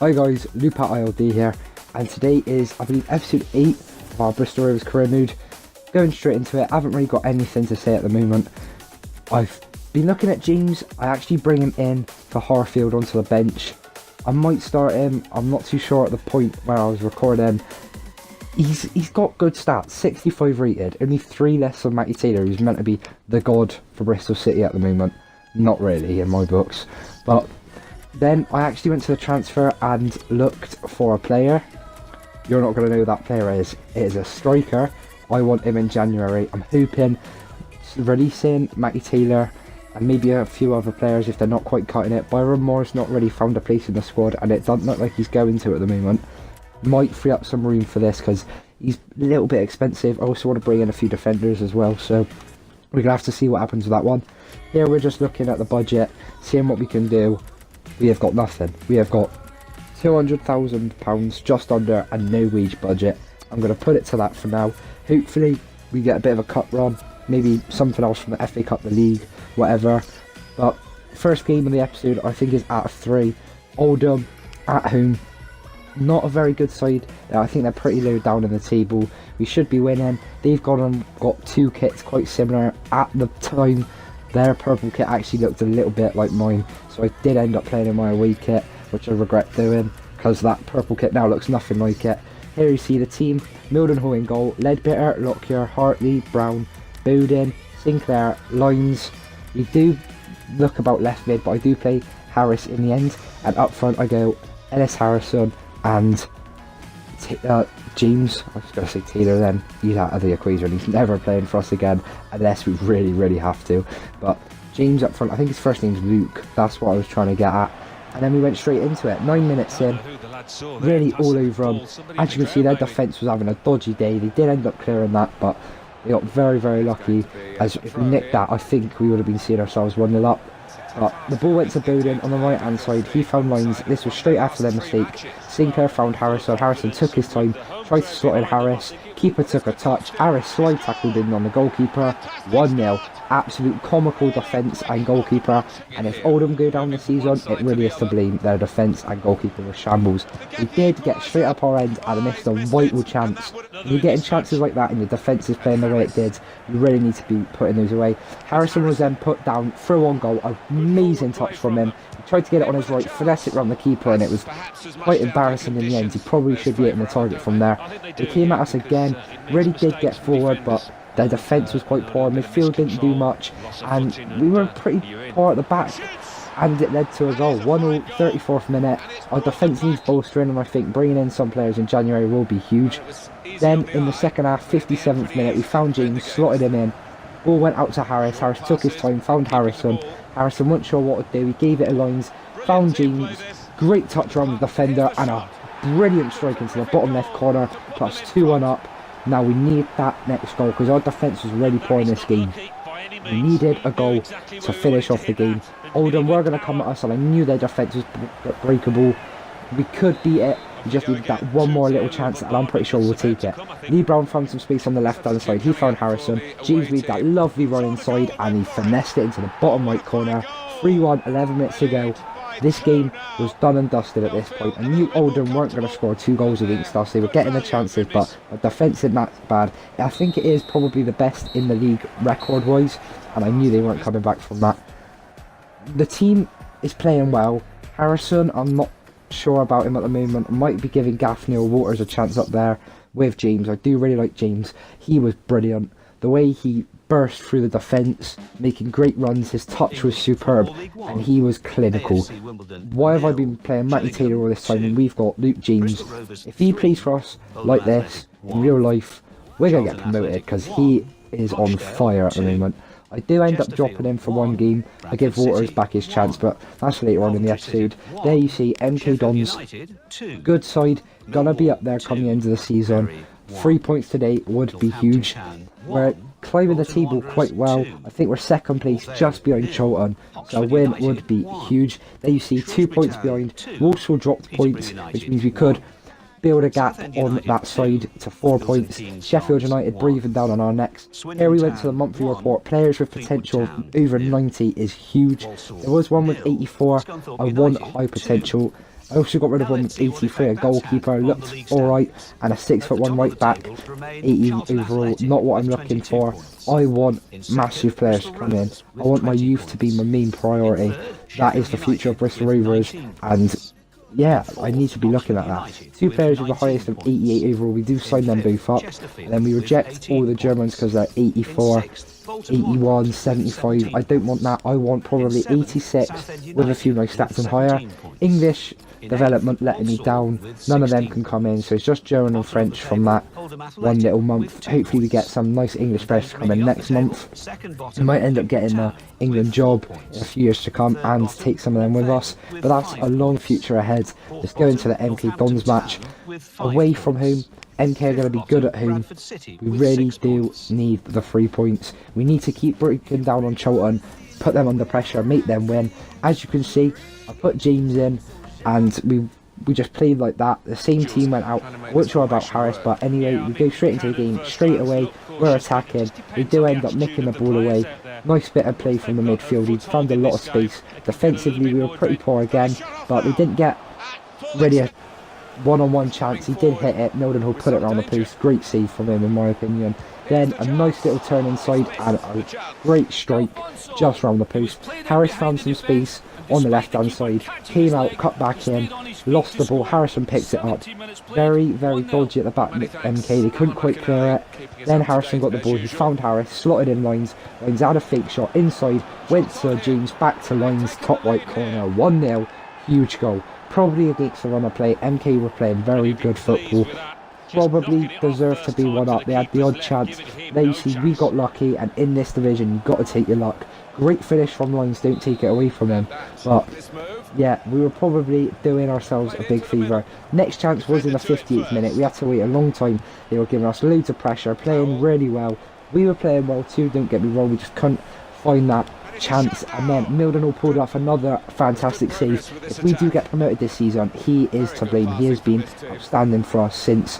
Hi guys, Lupat ILD here, and today is, I believe, episode 8 of our Bristol Rovers career mode. Going straight into it, I haven't really got anything to say at the moment. I've been looking at James. I actually bring him in for Harfield onto the bench. I might start him, I'm not too sure at the point where I was recording. He's got good stats, 65 rated, only 3 less than Matty Taylor, who's meant to be the god for Bristol City at the moment. Not really in my books, but then I actually went to the transfer and looked for a player. You're not going to know who that player is. It is a striker. I want him in January. I'm hoping releasing Matty Taylor and maybe a few other players if they're not quite cutting it. Byron Moore's not really found a place in the squad, and it doesn't look like he's going to at the moment. Might free up some room for this because he's a little bit expensive. I also want to bring in a few defenders as well, so we're going to have to see what happens with that one. Here we're just looking at the budget, seeing what we can do. We have got nothing. We have got £200,000 just under and no wage budget. I'm going to put it to that for now. Hopefully we get a bit of a cup run, maybe something else from the FA Cup, the league, whatever. But first game of the episode I think is out of 3. Oldham at home. Not a very good side. I think they're pretty low down in the table. We should be winning. They've got 2 kits quite similar. At the time, their purple kit actually looked a little bit like mine, so I did end up playing in my away kit, which I regret doing because that purple kit now looks nothing like it. Here you see the team: Mildenhall in goal, Ledbetter, Lockyer, Hartley, Brown, Bowden, Sinclair, Lines. We do look about left mid, but I do play Harris in the end, and up front I go Ellis Harrison and James. I was going to say Taylor then, he's out of the equation, he's never playing for us again unless we really have to. But James up front, I think his first name's Luke, that's what I was trying to get at. And then we went straight into it, 9 minutes in, really all over them. As you can see, their defence was having a dodgy day. They did end up clearing that, but they got very lucky, as if we nicked that I think we would have been seeing ourselves 1-0 up. But the ball went to Bowden on the right hand side. He found Lines. This was straight after their mistake. Sinclair found Harrison. Harrison took his time, tried to slot in Harris. Keeper took a touch. Harris slide tackled in on the goalkeeper. 1-0. Absolute comical defence and goalkeeper. And if Oldham go down the season, it really is to blame. Their defence and goalkeeper were shambles. We did get straight up our end and missed a vital chance. When you're getting chances like that and your defence is playing the way it did, you really need to be putting those away. Harrison was then put down, through on goal. Amazing touch from him. He tried to get it on his right, finesse it around the keeper, and it was quite embarrassing in the end. He probably should be hitting the target from there. They came at us again, really did get forward, but their defence was quite poor. Midfield didn't do much, and we were pretty poor at the back, and it led to a goal. 1-0, 34th minute. Our defence needs bolstering, and I think bringing in some players in January will be huge. Then in the second half, 57th minute, we found James, slotted him in. Ball went out to Harris. Harris took his time, found Harrison. Harrison wasn't sure what to do. He gave it a Lines, found James. Great touch around the defender, and a brilliant strike into the bottom left corner. Plus 2-1 up. Now we need that next goal because our defence was really poor in this game. We needed a goal to finish off the game. Oldham were going to come at us, and I knew their defence was breakable. We could beat it. We just needed that one more little chance, and I'm pretty sure we'll take it. Lee Brown found some space on the left hand side. He found Harrison. James made that lovely run inside, and he finessed it into the bottom right corner. 3-1, 11 minutes to go. This game was done and dusted at this point. I knew Oldham weren't going to score 2 goals against us. They were getting the chances, but the defence isn't that bad. I think it is probably the best in the league record-wise, and I knew they weren't coming back from that. The team is playing well. Harrison, I'm not sure about him at the moment. I might be giving Gaffney or Waters a chance up there with James. I do really like James. He was brilliant. The way he burst through the defence, making great runs, his touch was superb, and he was clinical. Why have I been playing Matty Taylor all this time when we've got Luke James? If he plays for us like this in real life, we're going to get promoted because he is on fire at the moment. I do end up dropping him for 1 game. I give Waters back his chance, but that's later on in the episode. There you see MK Dons, good side, gonna be up there coming into the season. 3 points today would be huge. We're climbing the table quite well. I think we're second place just behind Charlton, so a win would be huge. There you see 2 points behind. Walsall dropped points, which means we could build a gap on that side to 4 points. Sheffield United breathing down on our necks. Here we went to the monthly report. Players with potential over 90 is huge. There was one with 84, I want high potential, I also got rid of one with 83, a goalkeeper, looked alright, and a 6'1" right back, 80 overall, not what I'm looking for. I want massive players to come in. I want my youth to be my main priority. That is the future of Bristol Rovers, and yeah, I need to be looking at that. 2 players with the highest of 88 overall, we do sign them both up, and then we reject all the Germans because they're 84, 81, 75. I don't want that. I want probably 86 with a few nice stats and higher. English development letting me down. None of them can come in, so it's just German and French from that one little month. Hopefully we get some nice English players to come in next month. We might end up getting the England job in a few years to come and take some of them with us, but that's a long future ahead. Let's go into the MK Dons match. Away from home, MK are going to be good at home. We really do need the 3 points. We need to keep breaking down on Charlton, put them under pressure, make them win. As you can see, I put James in, and we just played like that. The same team went out. I wasn't sure about Harris, but anyway, we go straight into the game. Straight away, we're attacking. We do end up nicking the ball away. Nice bit of play from the midfield. He found a lot of space. Defensively, we were pretty poor again, but we didn't get really a one-on-one chance. He did hit it. Mildenhall put it around the post. Great save from him, in my opinion. Then a nice little turn inside and a great strike just round the post. Harris found some space on the left hand side, came out, cut back in, lost the ball. Harrison picked it up. Very, very dodgy at the back, MK. They couldn't quite clear it. Then Harrison got the ball. He found Harris, slotted in Lines. Lines had a fake shot inside, went to James, back to Lines, top right corner. 1-0, huge goal. Probably against the run of play. MK were playing very good football. Probably deserved to be one up. They had the odd chance. There you see, we got lucky, and in this division, you've got to take your luck. Great finish from Lines, don't take it away from him. But yeah, we were probably doing ourselves a big favour. Next chance was in the 58th minute. We had to wait a long time. They were giving us loads of pressure, playing really well. We were playing well too, don't get me wrong. We just couldn't find that chance, and then Mildenhall pulled off another fantastic save. If we do get promoted this season, he is to blame. He has been outstanding for us since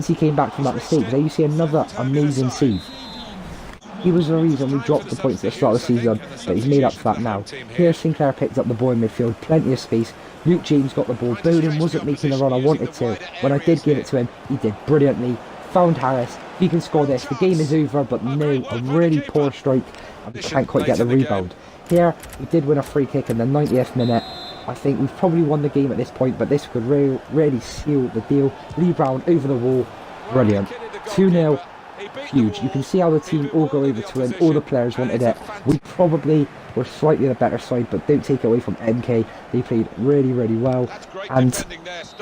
he came back from that mistake. There you see another amazing save. He was the reason we dropped the points at the start of the season, but he's made up for that now. Here Sinclair picked up the ball in midfield, plenty of space. Luke James got the ball. Bowden wasn't making the run I wanted to. When I did give it to him, he did brilliantly. Found Harris. He can score this. The game is over, but no, a really poor strike, and we can't quite get the rebound. Here, we did win a free kick in the 90th minute. I think we've probably won the game at this point, but this could really seal the deal. Lee Brown over the wall. Brilliant. 2-0. Huge. You can see how the team all go over to him. All the players wanted it. We probably were slightly the better side, but don't take it away from MK. They played really, really well. And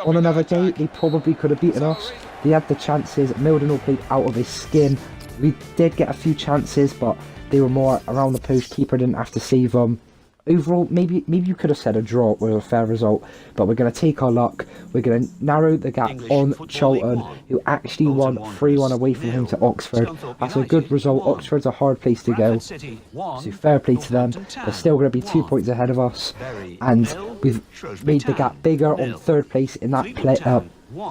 on another day, they probably could have beaten us. They had the chances. Mildenhall played out of his skin. We did get a few chances, but they were more around the post. Keeper didn't have to save them. Overall, maybe you could have said a draw was a fair result, but we're going to take our luck. We're going to narrow the gap on Charlton, who actually won 3-1 away from home to Oxford. That's a good result. Oxford's a hard place to go, so fair play to them. They're still going to be 2 points ahead of us, and we've made the gap bigger on third place in that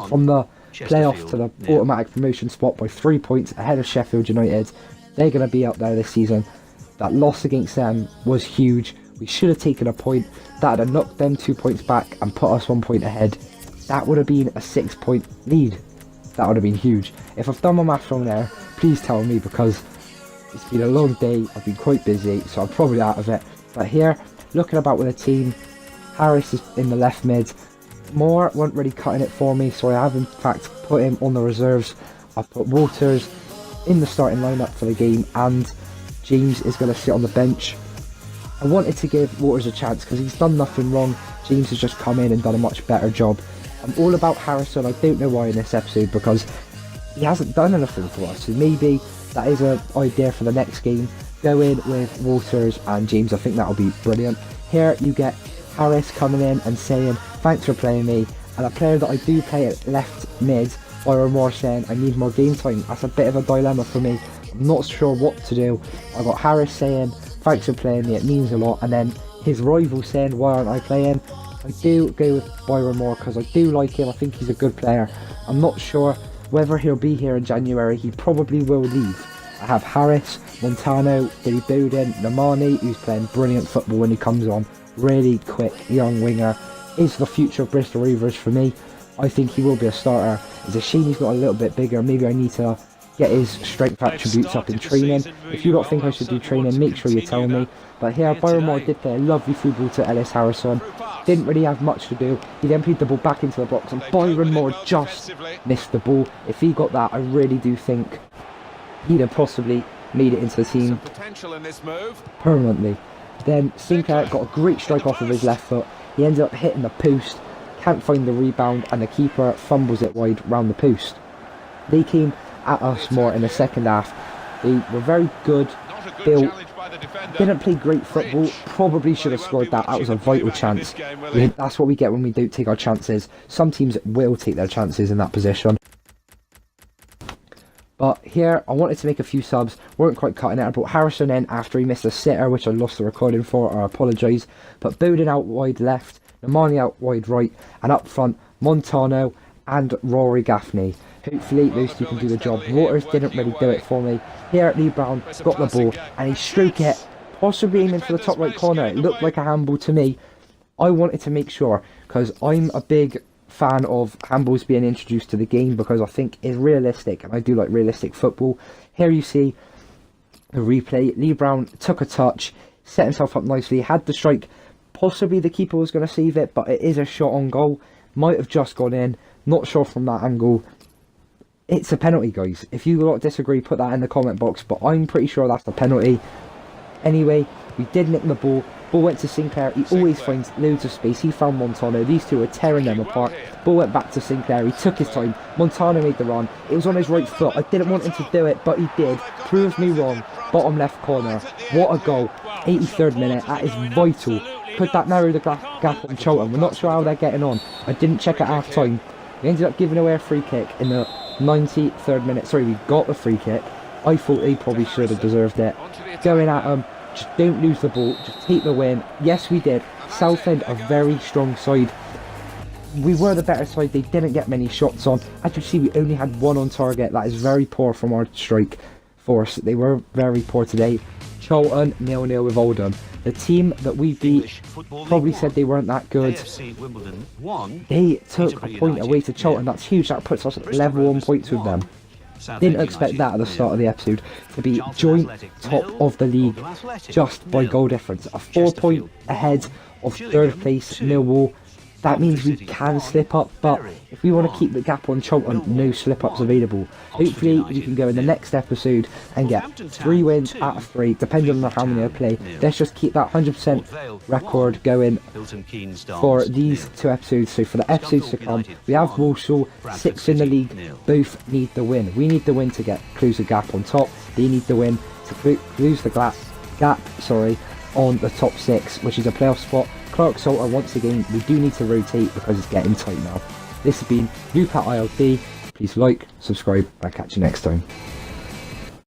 from the playoff to the automatic promotion spot by 3 points ahead of Sheffield United. They're going to be up there this season. That loss against them was huge. We should have taken a point. That would have knocked them 2 points back and put us 1 point ahead. That would have been a 6-point lead. That would have been huge. If I've done my math wrong there, please tell me, because it's been a long day. I've been quite busy, so I'm probably out of it. But here, looking about with a team, Harris is in the left mid. Moore weren't really cutting it for me, so I have in fact put him on the reserves. I've put Walters in the starting lineup for the game, and James is going to sit on the bench. I wanted to give Waters a chance because he's done nothing wrong. James has just come in and done a much better job. I'm all about Harrison. I don't know why in this episode, because he hasn't done anything for us. So maybe that is an idea for the next game. Go in with Waters and James. I think that'll be brilliant. Here you get Harris coming in and saying, thanks for playing me. And a player that I do play at left mid, Byron Moore, saying, I need more game time. That's a bit of a dilemma for me. I'm not sure what to do. I got Harris saying, thanks for playing me, it means a lot, and then his rival saying, why aren't I playing? I do go with Byron Moore because I do like him. I think he's a good player. I'm not sure whether he'll be here in January. He probably will leave. I have Harris, Montano, Billy Bowden, Namani, who's playing brilliant football when he comes on. Really quick young winger. is the future of Bristol Rovers for me. I think he will be a starter. It's a shame he's not a little bit bigger. Maybe I need to get his strength attributes up in training. If you don't think I should do training, make sure you tell me. But here, Byron Moore did play a lovely football to Ellis Harrison. Didn't really have much to do. He then played the ball back into the box, and Byron Moore just missed the ball. If he got that, I really do think he'd have possibly made it into the team permanently. Then Sinclair got a great strike off of his left foot. He ended up hitting the post, can't find the rebound, and the keeper fumbles it wide round the post. They came at us more in the second half. They were very good, built, didn't play great football, probably should have scored that. That was a vital chance. That's what we get when we don't take our chances. Some teams will take their chances in that position. But here, I wanted to make a few subs, weren't quite cutting it. I brought Harrison in after he missed a sitter, which I lost the recording for, I apologise. But Bowden out wide left, Namani out wide right, and up front, Montano and Rory Gaffney. Hopefully those two can do the job. Waters didn't really do it for me. Here, Lee Brown got the ball, and he struck it, possibly aiming for the top right corner. It looked like a handball to me. I wanted to make sure, because I'm a big fan of handballs being introduced to the game, because I think it's realistic, and I do like realistic football. Here you see the replay. Lee Brown took a touch, set himself up nicely, had the strike. Possibly the keeper was going to save it, but it is a shot on goal. Might have just gone in, not sure from that angle. It's a penalty, guys. If you lot disagree, put that in the comment box, but I'm pretty sure that's a penalty. Anyway, we did nick the ball. Ball went to Sinclair. He always finds loads of space. He found Montano. These two are tearing them apart. Ball went back to Sinclair. He took his time. Montano made the run. It was on his right foot. I didn't want him to do it, but he did. Proves me wrong. Bottom left corner. What a goal. 83rd minute. That is vital. Could that narrow the gap on Charlton? We're not sure how they're getting on. I didn't check at half time. We ended up giving away a free kick in the 93rd minute. Sorry, we got the free kick. I thought they probably should have deserved it. Going at them. Just don't lose the ball, just take the win. Yes, we did. Southend, a very strong side. We were the better side. They didn't get many shots on. As you see, we only had one on target. That is very poor from our strike force. They were very poor today. Charlton 0-0 with Oldham. The team that we beat probably said they weren't that good. They took a point away to Charlton. That's huge. That puts us at level 1 points with them. Didn't expect that at the start of the episode, to be joint top of the league just by goal difference. A 4-point ahead of third place Millwall. That means we can slip up, but if we want to keep the gap on Charlton, no slip-ups available. Hopefully we can go in the next episode and get 3 wins out of 3, depending on how many I play. Let's just keep that 100% record going for these 2 episodes. So for the episodes to come, we have Walsall, 6th in the league. Both need the win. We need the win to close the gap on top. They need the win to close the gap on the top 6, which is a playoff spot. Clark Salter, once again, we do need to rotate because it's getting tight now. This has been Luke at ILD. Please like, subscribe, and I'll catch you next time.